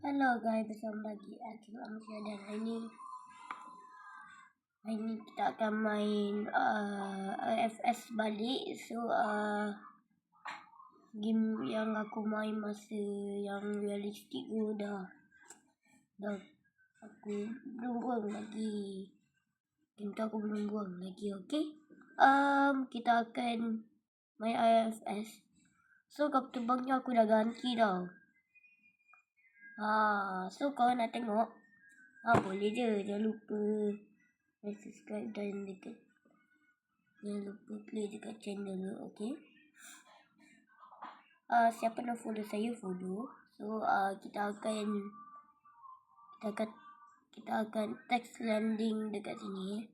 Hello guys, bersama lagi Akil Amsyah dan hari ni kita akan main AFS balik. So game yang aku main masa yang realistik tu dah aku belum buang lagi. Game tu aku belum buang lagi, okay? Kita akan main AFS. So kapal terbangnya aku dah ganti tau. So kalau nak tengok, boleh je. Jangan lupa subscribe dan jangan lupa play dekat channel tu, okay? Siapa nak follow saya, follow. So kita akan text landing dekat sini.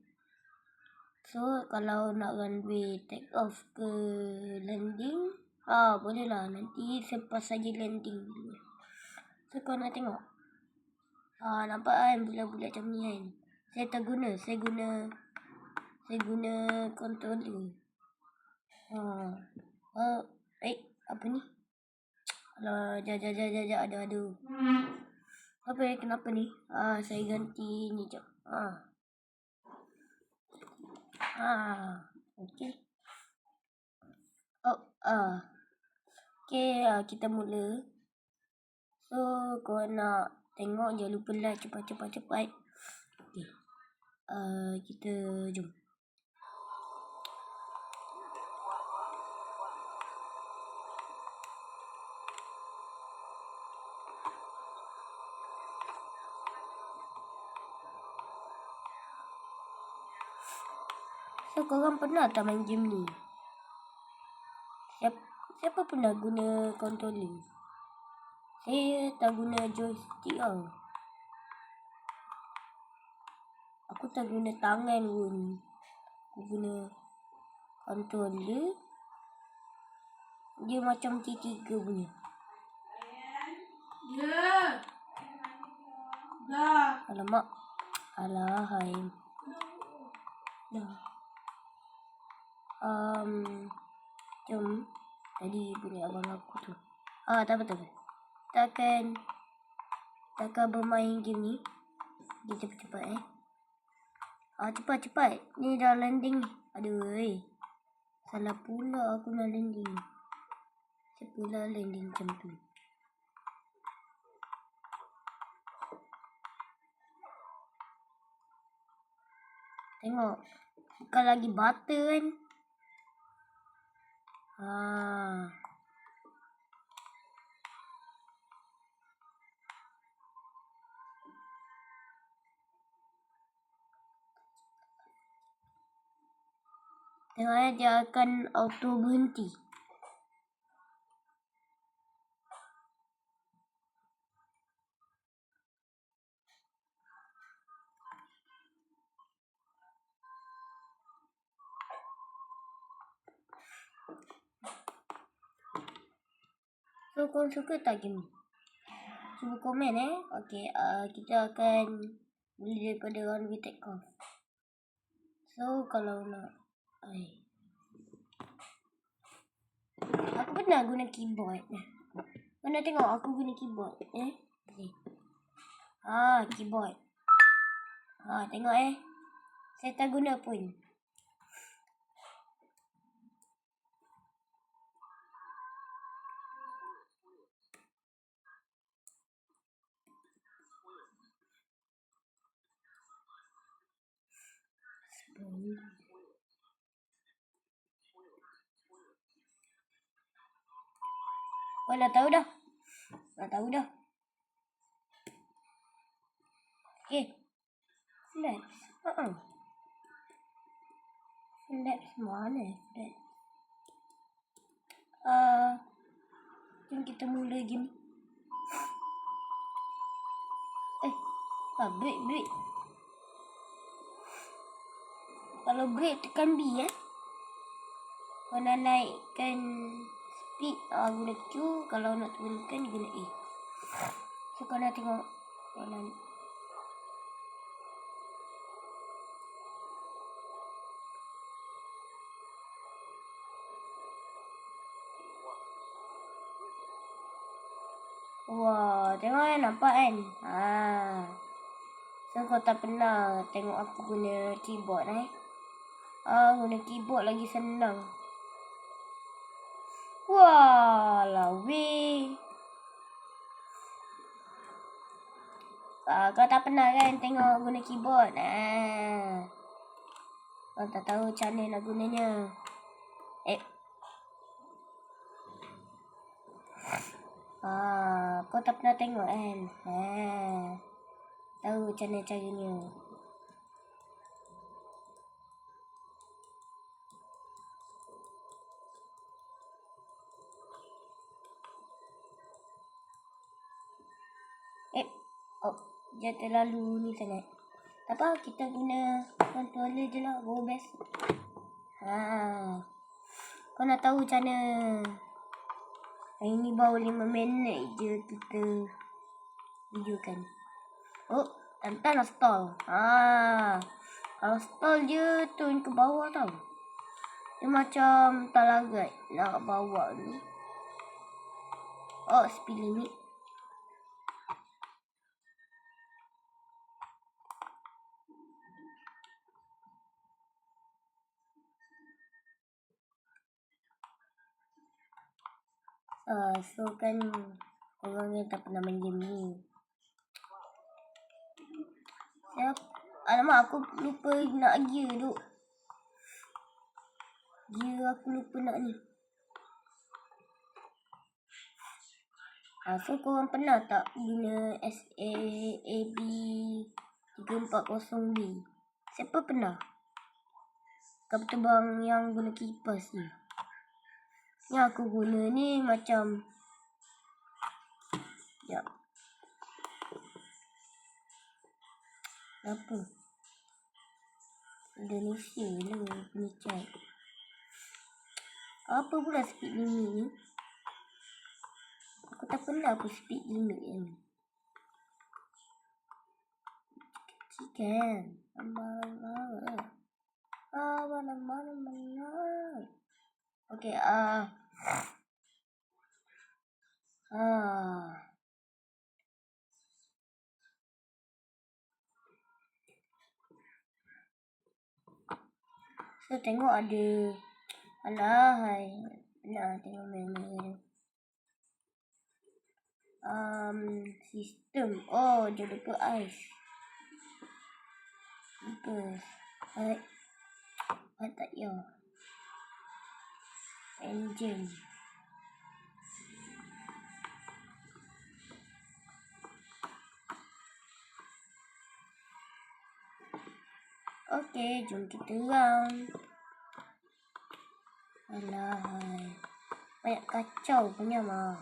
So kalau nak runway take off ke landing, boleh lah. Nanti selepas saja landing dulu. So kau nak tengok, nampak kan bulat-bulat macam ni kan. Saya guna controller. Apa ni? Alah, jap, aduh. Kenapa ni? Saya ganti ni jap. Okey. Okey, kita mula. So, kau nak tengok, jangan lupa like cepat. Okey. Kita jom. So, korang pernah tak main game ni? Siapa pernah guna controller? Saya tak guna joystick tau. Aku tak guna tangan pun. Aku guna controller. Dia macam T3 punya. Alamak. Alahai. Jom. Tadi bunyi abang aku tu. Tak betul. Kita akan bermain game ni. Dia cepat-cepat cepat. Ni dah landing ni. Aduh. Salah pula aku nak landing. Siapalah landing macam tu. Tengok. Bukan lagi butter kan. Tengok dia akan auto berhenti. So, korang suka tak game ni? Cuba komen Okay, kita akan mula daripada runway take off. So, kalau nak aku pernah guna keyboard. Kau nak tengok aku guna keyboard? Keyboard. Tengok saya tak guna pun. Dah tahu dah. Okay. Flaps. Flaps mana? Jom kita mula game. Break. Kalau break tekan B Kalau nak naikkan speed guna Q. Kalau nak turunkan guna A. So kau nak tengok tengok kan, nampak kan? So kau tak pernah tengok aku guna keyboard guna keyboard lagi senang. Wah, lawi. Kau tak pernah kan tengok guna keyboard? Kau tak tahu macam mana nak gunanya. Kau tak pernah tengok kan? Tahu macam mana caranya. Dia terlalu ni sangat. Tak apa, kita guna controller je lah. Go best. Kau nak tahu macam mana? Hari ni baru 5 minit je kita video kan. Tak nak stall. Kalau stall je turun ke bawah tau. Dia macam tak larat nak bawa ni. Speed limit. So kan orang yang tak pernah main game ni. Alamak, aku lupa nak gear tu. Gear aku lupa nak ni. So korang pernah tak guna SAAB 340B? Siapa pernah? Kapal terbang yang guna kipas ni. Yang aku guna ni macam apa? Indonesia lah punya chat. Apa pula speed limit ni? Aku tak pernah apa speed limit ni. Kecikan. Okay, so tengok ada. Alahai. Nak tengok mana. Sistem. Dia lupa ice. Tak ya. Engine. Okay, jom kita round. Alahai. Banyak kacau punya mah.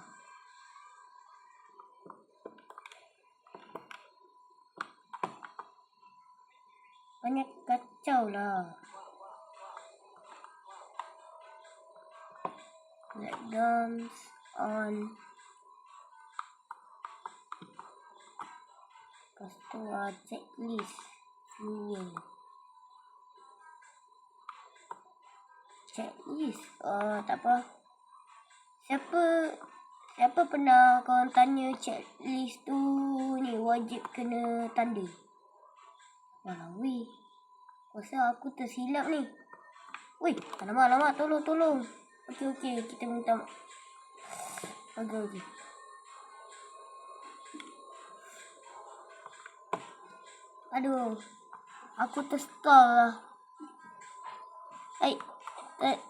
Banyak kacau lah. Let dance on. Lepas tu checklist. Checklist. Tak apa. Siapa pernah korang tanya checklist tu ni wajib kena tanda? Wih. Rasa aku tersilap ni. Wih, alamak, tolong. Okey, kita minta. Okey. Aduh, aku terstall lah.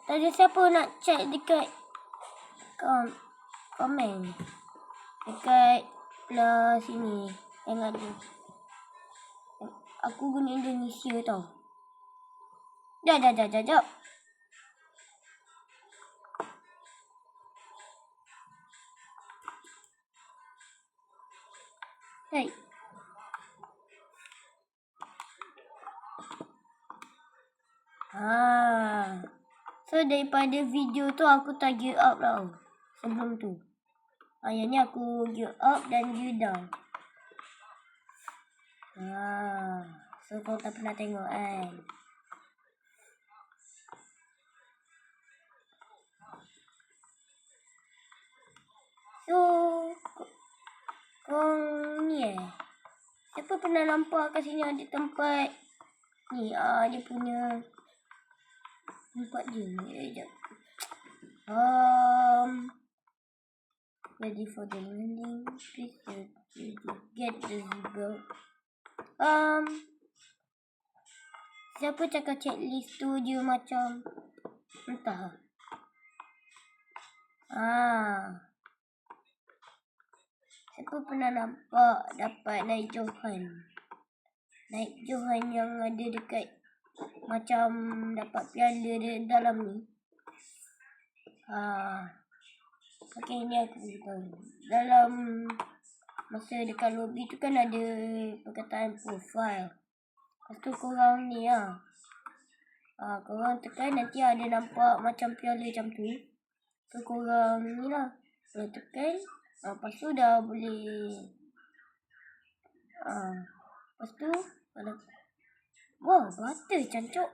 Tadi siapa nak check dekat komen? Dekat belah sini yang ada. Aku guna Indonesia tau. Jap. Hey. So daripada video tu aku tak gear up tau. Sebelum tu. Yang ni aku gear up dan gear down. So kau tak pernah tengok kan? So Korang ni siapa pernah nampak kat sini ada tempat ni? Dia punya tempat dia ni. Sekejap. Ready for the landing. Please get the zebra. Siapa cakap checklist tu dia macam entah. Siapa pernah nampak dapat naik Johan? Naik Johan yang ada dekat macam dapat piala dia dalam ni. Okay, ni aku beritahu. Dalam masa dekat lobby tu kan ada perkataan profile. Lepas tu korang ni korang tekan nanti ada nampak macam piala macam tu. So korang ni lah. Kalau tekan, lepas tu dah boleh. Lepas tu kalau wow, butter cancuk.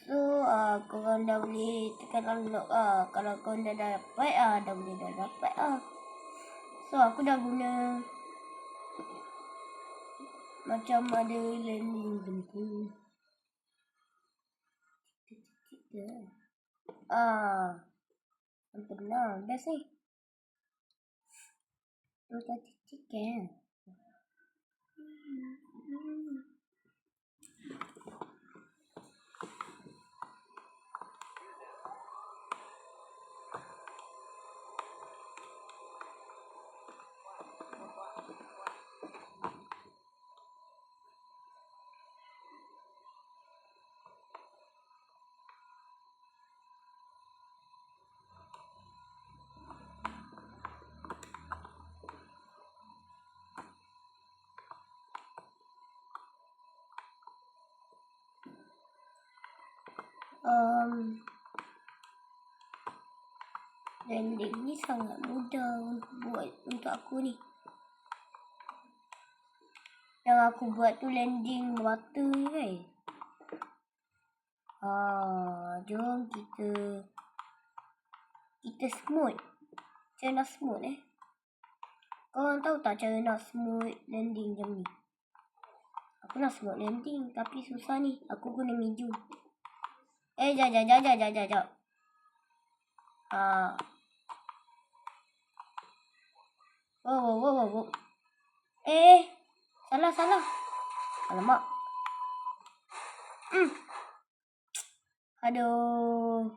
So korang dah boleh tekan unlock kalau korang dah dapat dah boleh dapat So aku dah guna macam ada landing tu. Pernah best ni. Kita titik landing ni sangat mudah buat untuk aku ni. Yang aku buat tu landing water ni jom kita smooth. Cara nak smooth korang tahu tak cara nak smooth landing macam ni? Aku nak smooth landing tapi susah ni. Aku guna medium. Jap. Wow. Salah. Alamak. Aduh.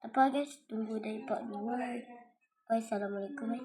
Apa guys? Tunggu dari part 2. Assalamualaikum.